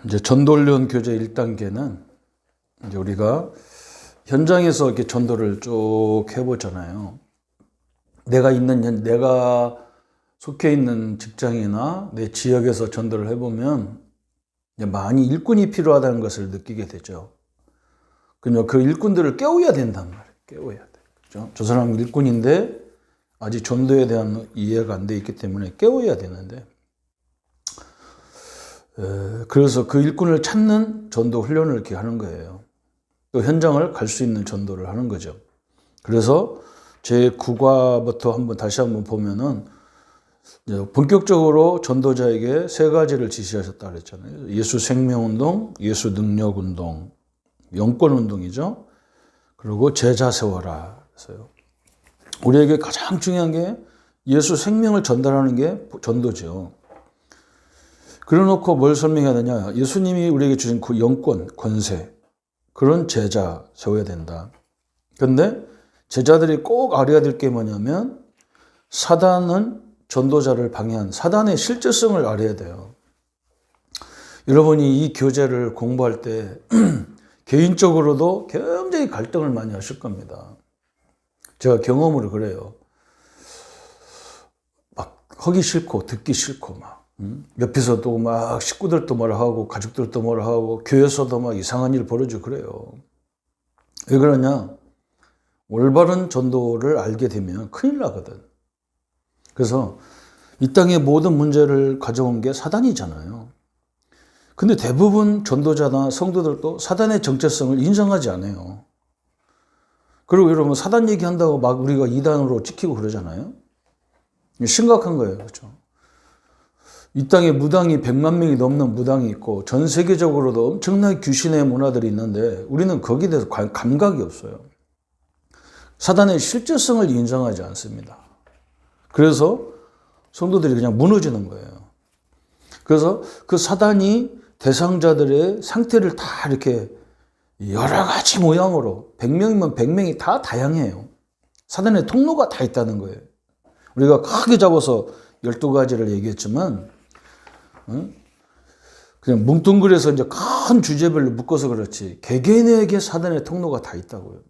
이제 전도훈련 교재 1단계는 이제 우리가 현장에서 이렇게 전도를 쭉 해보잖아요. 내가 속해 있는 직장이나 내 지역에서 전도를 해보면 이제 많이 일꾼이 필요하다는 것을 느끼게 되죠. 그냥 그 일꾼들을 깨워야 된단 말이에요. 깨워야 돼. 그죠? 저 사람은 일꾼인데 아직 전도에 대한 이해가 안 돼 있기 때문에 깨워야 되는데, 그래서 그 일꾼을 찾는 전도 훈련을 이렇게 하는 거예요. 또 현장을 갈 수 있는 전도를 하는 거죠. 그래서 제 9과부터 다시 한번 보면은 본격적으로 전도자에게 세 가지를 지시하셨다 그랬잖아요. 예수 생명운동, 예수 능력운동, 영권운동이죠. 그리고 제자 세워라. 그래서요. 우리에게 가장 중요한 게 예수 생명을 전달하는 게 전도죠. 그래놓고 뭘 설명해야 되냐. 예수님이 우리에게 주신 그 영권, 권세, 그런 제자 세워야 된다. 그런데 제자들이 꼭 알아야 될 게 뭐냐면 사단은 전도자를 방해한 사단의 실제성을 알아야 돼요. 여러분이 이 교재를 공부할 때 개인적으로도 굉장히 갈등을 많이 하실 겁니다. 제가 경험으로 그래요. 막 하기 싫고 듣기 싫고 막 옆에서도 막 식구들도 뭐라 하고 가족들도 뭐라 하고 교회에서도 막 이상한 일 벌어지고 그래요. 왜 그러냐? 올바른 전도를 알게 되면 큰일 나거든. 그래서 이 땅의 모든 문제를 가져온 게 사단이잖아요. 근데 대부분 전도자나 성도들도 사단의 정체성을 인정하지 않아요. 그리고 여러분 사단 얘기한다고 막 우리가 이단으로 찍히고 그러잖아요. 심각한 거예요. 그렇죠? 이 땅에 무당이 100만 명이 넘는 무당이 있고 전 세계적으로도 엄청나게 귀신의 문화들이 있는데 우리는 거기에 대해서 감각이 없어요. 사단의 실제성을 인정하지 않습니다. 그래서 성도들이 그냥 무너지는 거예요. 그래서 그 사단이 대상자들의 상태를 다 이렇게 여러 가지 모양으로 100명이면 100명이 다 다양해요. 사단의 통로가 다 있다는 거예요. 우리가 크게 잡아서 12가지를 얘기했지만 그냥 뭉뚱그려서 이제 큰 주제별로 묶어서 그렇지 개개인에게 사단의 통로가 다 있다고요.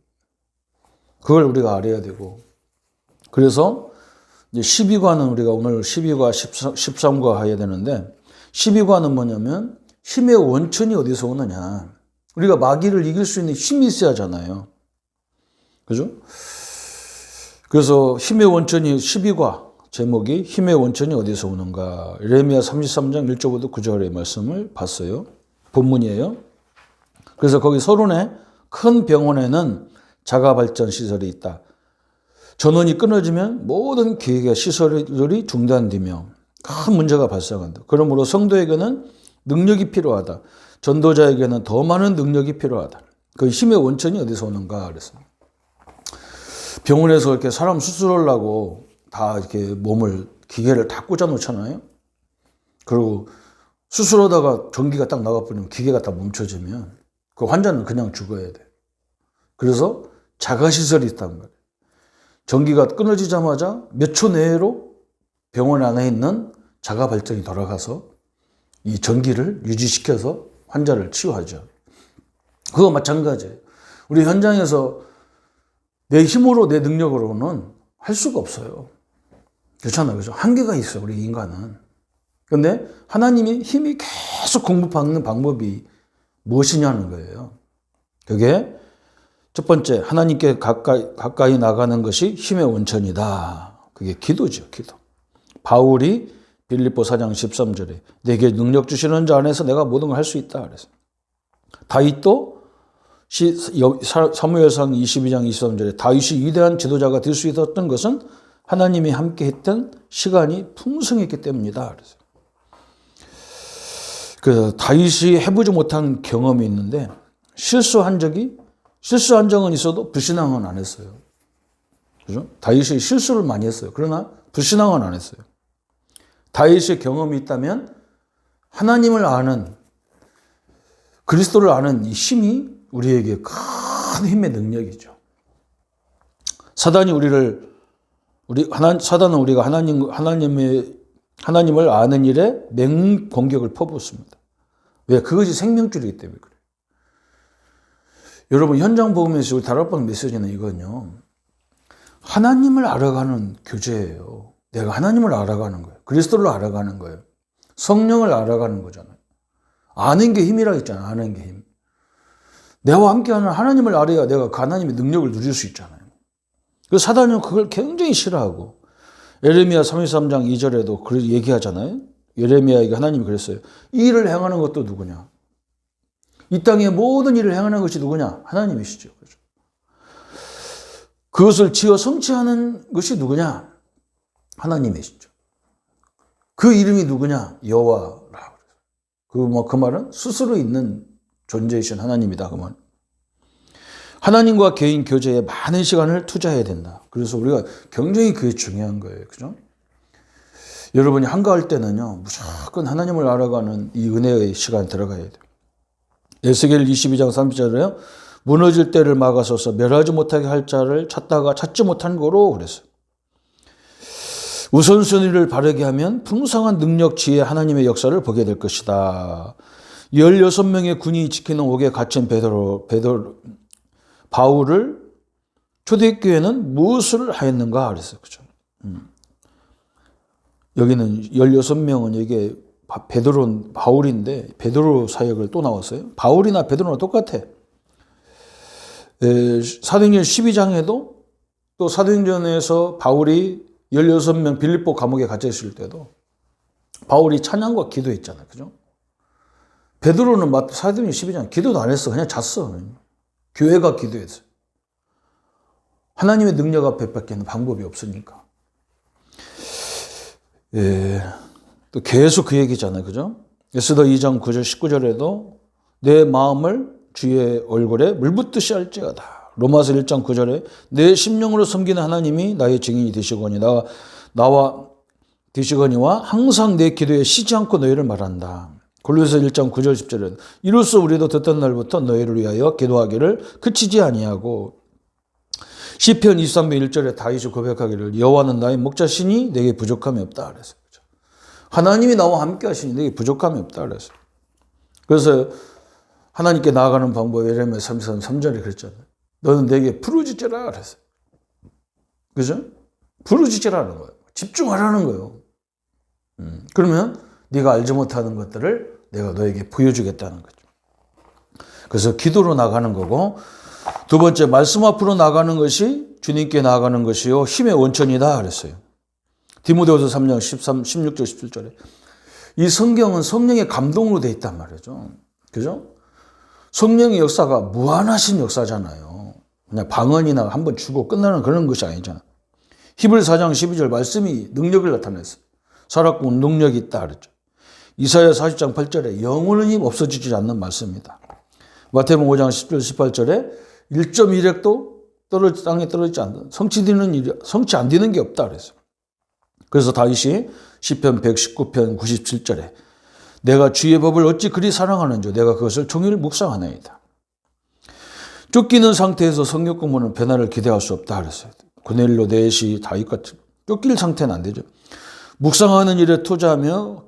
그걸 우리가 알아야 되고, 그래서 이제 12과는 우리가 오늘 12과 13과 해야 되는데 12과는 뭐냐면 힘의 원천이 어디서 오느냐. 우리가 마귀를 이길 수 있는 힘이 있어야 하잖아요. 그죠? 그래서 힘의 원천이 12과 제목이 힘의 원천이 어디서 오는가. 예레미야 33장 1절부터 9절의 말씀을 봤어요. 본문이에요. 그래서 거기 서론에 큰 병원에는 자가발전 시설이 있다. 전원이 끊어지면 모든 기획의 시설들이 중단되며 큰 문제가 발생한다. 그러므로 성도에게는 능력이 필요하다. 전도자에게는 더 많은 능력이 필요하다. 그 힘의 원천이 어디서 오는가 그래서 병원에서 이렇게 사람 수술하려고 다 이렇게 기계를 다 꽂아 놓잖아요. 그리고 수술하다가 전기가 딱 나가버리면 기계가 다 멈춰지면 그 환자는 그냥 죽어야 돼. 그래서 자가시설이 있단 말이에요. 전기가 끊어지자마자 몇 초 내로 병원 안에 있는 자가발전이 돌아가서 이 전기를 유지시켜서 환자를 치유하죠. 그거 마찬가지예요. 우리 현장에서 내 힘으로 내 능력으로는 할 수가 없어요. 그렇잖아요. 그죠? 한계가 있어요. 우리 인간은. 그런데 하나님이 힘이 계속 공급받는 방법이 무엇이냐는 거예요. 그게 첫 번째, 하나님께 가까이 나가는 것이 힘의 원천이다. 그게 기도죠, 기도. 바울이 빌립보 4장 13절에 내게 능력 주시는 자 안에서 내가 모든 걸 할 수 있다. 그래서 다윗도 사무엘상 22장 23절에 다윗이 위대한 지도자가 될 수 있었던 것은 하나님이 함께 했던 시간이 풍성했기 때문이다. 그래서 다윗이 해보지 못한 경험이 있는데 실수한 적은 있어도 불신앙은 안 했어요. 그죠? 다윗이 실수를 많이 했어요. 그러나 불신앙은 안 했어요. 다윗의 경험이 있다면 하나님을 아는, 그리스도를 아는 이 힘이 우리에게 큰 힘의 능력이죠. 사단은 우리가 하나님을 아는 일에 맹공격을 퍼붓습니다. 왜? 그것이 생명줄이기 때문에 그래요. 여러분, 현장 복음에서 우리 다락방 메시지는 이거는요, 하나님을 알아가는 교제예요. 내가 하나님을 알아가는 거예요. 그리스도를 알아가는 거예요. 성령을 알아가는 거잖아요. 아는 게 힘이라 했잖아요. 아는 게 힘. 내와 함께하는 하나님을 알아야 내가 그 하나님의 능력을 누릴 수 있잖아요. 그래서 사단은 그걸 굉장히 싫어하고, 예레미야 33장 2절에도 그렇게 얘기하잖아요. 예레미야에게 하나님이 그랬어요. 이 일을 행하는 것도 누구냐? 이 땅의 모든 일을 행하는 것이 누구냐? 하나님이시죠. 그렇죠? 그것을 지어 성취하는 것이 누구냐? 하나님이시죠. 그 이름이 누구냐? 여호와라. 그 말은 스스로 있는 존재이신 하나님이다. 그 말. 하나님과 개인 교제에 많은 시간을 투자해야 된다. 그래서 우리가 굉장히 그게 중요한 거예요. 그죠? 여러분이 한가할 때는요, 무조건 하나님을 알아가는 이 은혜의 시간 들어가야 돼요. 에스겔 22장 30절에요. 무너질 때를 막아서서 멸하지 못하게 할 자를 찾다가 찾지 못한 거로 그랬어요. 우선순위를 바르게 하면 풍성한 능력, 지혜, 하나님의 역사를 보게 될 것이다. 16명의 군이 지키는 옥에 갇힌 바울을 초대교회는 무엇을 하였는가 그랬어요. 그죠? 여기는 16명은 이게 바울인데 베드로 사역을 또 나왔어요. 바울이나 베드로나 똑같아. 사도행전 12장에도 또 사도행전에서 바울이 16명 빌립보 감옥에 갇혀 있을 때도 바울이 찬양과 기도했잖아요. 그죠? 베드로는 사도행전 12장 기도도 안 했어. 그냥 잤어. 교회가 기도했어요. 하나님의 능력 앞에 밖에는 방법이 없으니까. 또 계속 그 얘기잖아요. 그죠? 에스더 2장 9절 19절에도 내 마음을 주의 얼굴에 물붓듯이 할지어다. 로마서 1장 9절에 내 심령으로 섬기는 하나님이 나의 증인이 되시거니 나와 되시거니와 항상 내 기도에 쉬지 않고 너희를 말한다. 골로새 1장 9절 10절에 이로써 우리도 듣던 날부터 너희를 위하여 기도하기를 그치지 아니하고 시편 23편 1절에 다윗이 고백하기를 여호와는 나의 목자시니 내게 부족함이 없다 그랬어요. 하나님이 나와 함께 하시니 내게 부족함이 없다 그랬어요. 그래서 하나님께 나아가는 방법 예레미야 33절에 그랬잖아요. 너는 내게 부르짖으라 그랬어요. 그죠? 부르짖으라는 거예요. 집중하라는 거예요. 그러면 네가 알지 못하는 것들을 내가 너에게 보여주겠다는 거죠. 그래서 기도로 나가는 거고, 두 번째 말씀 앞으로 나가는 것이 주님께 나아가는 것이요 힘의 원천이다 그랬어요. 디모데후서 3장 16절 17절에 이 성경은 성령의 감동으로 되어 있단 말이죠. 그죠? 성령의 역사가 무한하신 역사잖아요. 그냥 방언이나 한번 주고 끝나는 그런 것이 아니잖아요. 히브리서 4장 12절 말씀이 능력을 나타냈어요. 살았고 능력이 있다 그랬죠. 이사야 40장 8절에 영원히 없어지지 않는 말씀입니다. 마태복음 5장 10절 18절에 1.1핵도 땅에 떨어지지 않는 성취 안 되는 게 없다 그랬어요. 그래서 다윗이 시편 119편 97절에 내가 주의 법을 어찌 그리 사랑하는지 내가 그것을 종일 묵상하나이다. 쫓기는 상태에서 성경 공부는 변화를 기대할 수 없다 그랬어요. 고넬료 넷이 다윗같이 쫓길 상태는 안 되죠. 묵상하는 일에 투자하며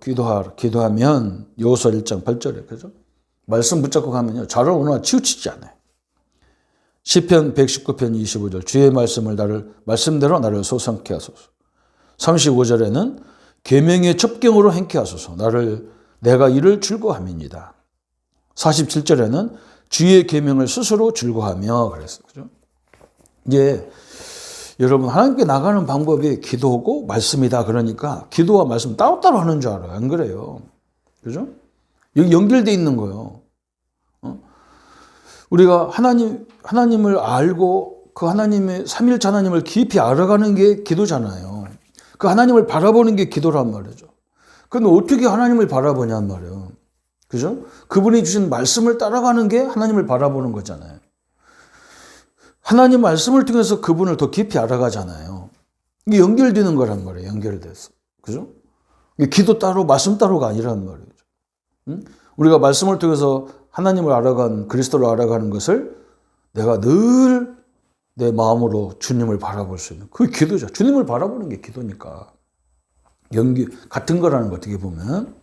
기도하면 여호수아 1장 8절에 그죠? 말씀 붙잡고 가면요 좌로 우나 치우치지 않아요. 시편 119편 25절 주의 말씀대로 나를 소상케 하소서. 35절에는 계명의 첩경으로 행케 하소서. 내가 이를 즐거함이니이다. 47절에는 주의 계명을 스스로 즐거하며 그랬어요. 그죠? 이제 여러분 하나님께 나가는 방법이 기도고 말씀이다. 그러니까 기도와 말씀 따로따로 하는 줄 알아요. 안 그래요? 그죠? 여기 연결되어 있는 거예요. 우리가 하나님을 알고 그 하나님의 삼일체 하나님을 깊이 알아가는 게 기도잖아요. 그 하나님을 바라보는 게 기도란 말이죠. 근데 어떻게 하나님을 바라보냔 말이에요. 그죠? 그분이 주신 말씀을 따라가는 게 하나님을 바라보는 거잖아요. 하나님 말씀을 통해서 그분을 더 깊이 알아가잖아요. 이게 연결되는 거란 말이에요. 연결돼서. 그죠? 이게 기도 따로 말씀 따로가 아니란 말이죠. 응? 우리가 말씀을 통해서 하나님을 알아간 그리스도를 알아가는 것을 내가 늘 내 마음으로 주님을 바라볼 수 있는 그게 기도죠. 주님을 바라보는 게 기도니까. 같은 거라는 거 어떻게 보면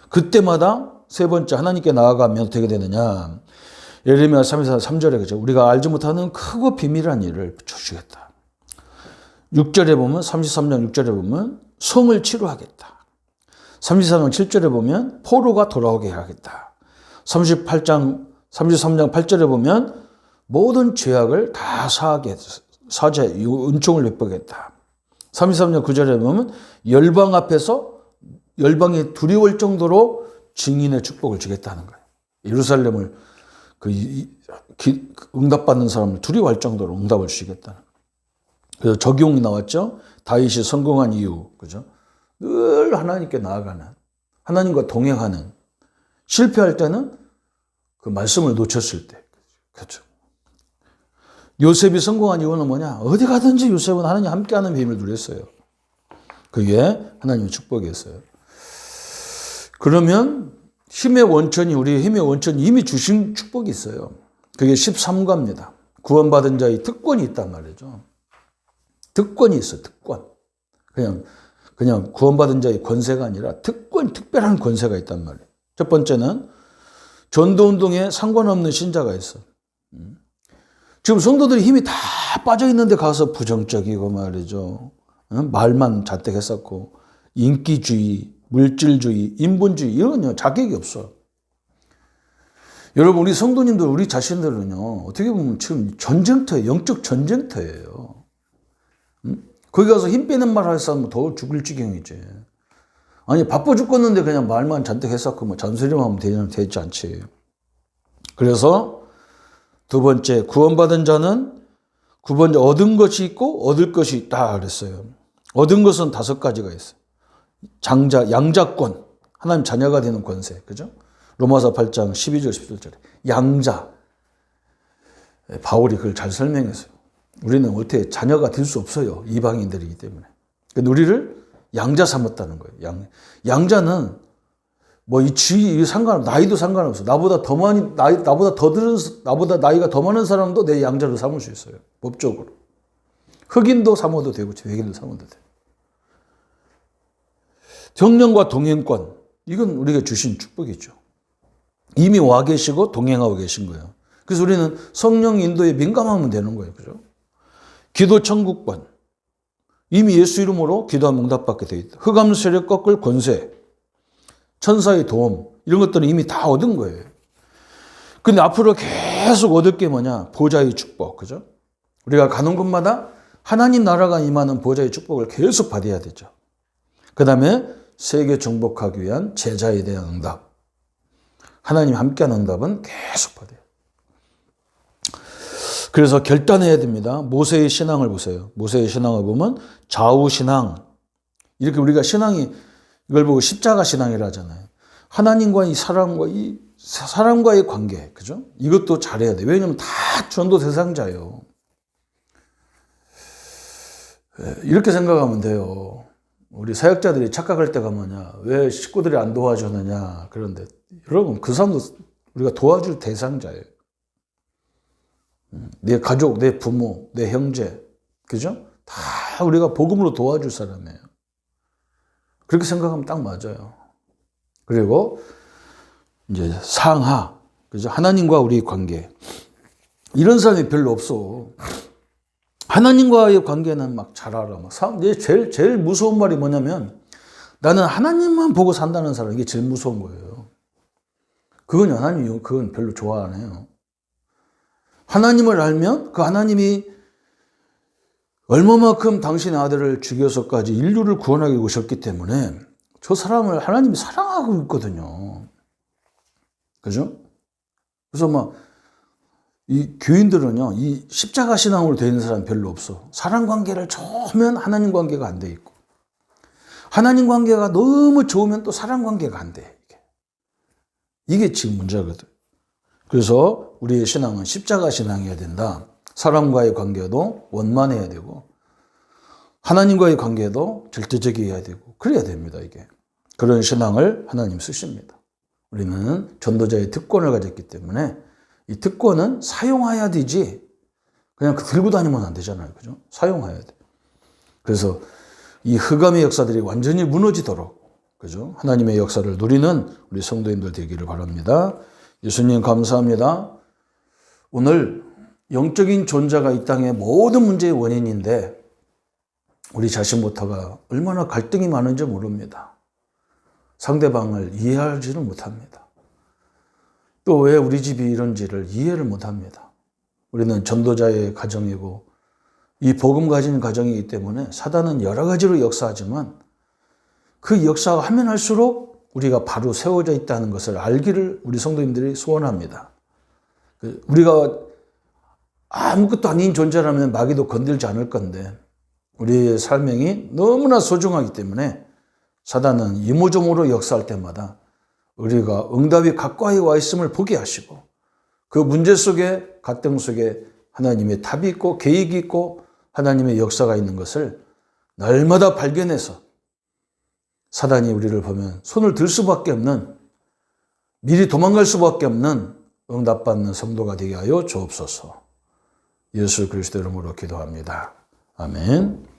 그때마다 세 번째 하나님께 나아가면 어떻게 되느냐. 예레미야 3장 3절에 그죠. 우리가 알지 못하는 크고 비밀한 일을 주시겠다. 6절에 보면 33장 6절에 보면 성을 치료하겠다. 33장 7절에 보면 포로가 돌아오게 하겠다. 33장 8절에 보면 모든 죄악을 다 사죄, 은총을 베푸겠다. 33장 9절에 보면 열방 앞에서 열방이 두려울 정도로 증인의 축복을 주겠다는 거예요. 예루살렘을 응답받는 사람을 두려워할 정도로 응답을 주시겠다는 거예요. 그래서 적용이 나왔죠. 다윗이 성공한 이유, 그죠? 늘 하나님께 나아가는, 하나님과 동행하는, 실패할 때는 그 말씀을 놓쳤을 때, 그렇죠. 요셉이 성공한 이유는 뭐냐? 어디 가든지 요셉은 하나님 함께하는 비밀을 누렸어요. 그게 하나님의 축복이었어요. 그러면 우리 힘의 원천이 이미 주신 축복이 있어요. 그게 13과입니다. 구원받은 자의 특권이 있단 말이죠. 특권이 있어요. 특권. 그냥 구원받은 자의 권세가 아니라 특별한 권세가 있단 말이에요. 첫 번째는 전도운동에 상관없는 신자가 있어. 지금 성도들이 힘이 다 빠져 있는데 가서 부정적이고 말이죠. 말만 잔뜩 했었고, 인기주의, 물질주의, 인본주의, 이런 자격이 없어. 여러분, 우리 성도님들, 우리 자신들은요, 어떻게 보면 지금 전쟁터예요. 영적 전쟁터예요. 거기 가서 힘 빼는 말 할 사람은 더 죽을 지경이지. 아니, 바빠 죽겠는데 그냥 말만 잔뜩 했었고, 뭐 잔소리만 하면 되지 않지. 그래서 두 번째, 구원받은 자는 얻은 것이 있고 얻을 것이 있다 그랬어요. 얻은 것은 5가지가 있어요. 양자권, 하나님 자녀가 되는 권세, 그죠? 로마서 8장 12절 17절에 양자. 바울이 그걸 잘 설명했어요. 우리는 어떻게 자녀가 될 수 없어요. 이방인들이기 때문에. 근데 우리를 양자 삼았다는 거예요. 양자는 뭐 나이도 상관없어. 나보다 나이가 더 많은 사람도 내 양자로 삼을 수 있어요. 법적으로. 흑인도 삼아도 되고, 외계인도 삼아도 돼요. 정령과 동행권. 이건 우리가 주신 축복이죠. 이미 와 계시고 동행하고 계신 거예요. 그래서 우리는 성령 인도에 민감하면 되는 거예요. 그죠? 기도 천국권. 이미 예수 이름으로 기도하면 응답받게 되어 있다. 흑암 세력 꺾을 권세. 천사의 도움, 이런 것들은 이미 다 얻은 거예요. 근데 앞으로 계속 얻을 게 뭐냐? 보좌의 축복, 그죠? 우리가 가는 곳마다 하나님 나라가 임하는 보좌의 축복을 계속 받아야 되죠. 그 다음에 세계 정복하기 위한 제자에 대한 응답. 하나님 함께하는 응답은 계속 받아요. 그래서 결단해야 됩니다. 모세의 신앙을 보세요. 모세의 신앙을 보면 좌우신앙. 이렇게 우리가 이걸 보고 십자가 신앙이라 하잖아요. 하나님과 사람과의 관계, 그죠? 이것도 잘해야 돼요. 왜냐하면 다 전도 대상자예요. 이렇게 생각하면 돼요. 우리 사역자들이 착각할 때가 뭐냐? 왜 식구들이 안 도와주느냐? 그런데 여러분, 그 사람도 우리가 도와줄 대상자예요. 내 가족, 내 부모, 내 형제, 그죠? 다 우리가 복음으로 도와줄 사람이에요. 그렇게 생각하면 딱 맞아요. 그리고 이제 상하, 그죠? 하나님과 우리 관계. 이런 사람이 별로 없어. 하나님과의 관계는 막 잘 알아. 제일 무서운 말이 뭐냐면, 나는 하나님만 보고 산다는 사람, 이게 제일 무서운 거예요. 그건 별로 좋아 안 해요. 하나님을 알면 그 하나님이 얼마만큼 당신의 아들을 죽여서까지 인류를 구원하기 오셨기 때문에 저 사람을 하나님이 사랑하고 있거든요. 그죠? 그래서 이 교인들은요, 이 십자가 신앙으로 되어 있는 사람 별로 없어. 사랑 관계를 좋으면 하나님 관계가 안 돼 있고, 하나님 관계가 너무 좋으면 또 사랑 관계가 안 돼. 이게 지금 문제거든. 그래서 우리의 신앙은 십자가 신앙이어야 된다. 사람과의 관계도 원만해야 되고, 하나님과의 관계도 절대적이어야 되고, 그래야 됩니다, 이게. 그런 신앙을 하나님 쓰십니다. 우리는 전도자의 특권을 가졌기 때문에 이 특권은 사용해야 되지, 그냥 들고 다니면 안 되잖아요. 그죠? 사용해야 돼. 그래서 이 흑암의 역사들이 완전히 무너지도록 그죠? 하나님의 역사를 누리는 우리 성도님들 되기를 바랍니다. 예수님 감사합니다. 오늘 영적인 존재가 이 땅의 모든 문제의 원인인데 우리 자신부터가 얼마나 갈등이 많은지 모릅니다. 상대방을 이해하지를 못합니다. 또 왜 우리 집이 이런지를 이해를 못합니다. 우리는 전도자의 가정이고 이 복음 가진 가정이기 때문에 사단은 여러 가지로 역사하지만 그 역사가 하면 할수록 우리가 바로 세워져 있다는 것을 알기를 우리 성도님들이 소원합니다. 우리가 아무것도 아닌 존재라면 마귀도 건들지 않을 건데 우리의 삶이 너무나 소중하기 때문에 사단은 이모저모로 역사할 때마다 우리가 응답이 가까이 와 있음을 보게 하시고 그 문제 속에 갈등 속에 하나님의 답이 있고 계획이 있고 하나님의 역사가 있는 것을 날마다 발견해서 사단이 우리를 보면 손을 들 수밖에 없는 미리 도망갈 수밖에 없는 응답받는 성도가 되게 하여 주옵소서. 예수 그리스도 이름으로 기도합니다. 아멘.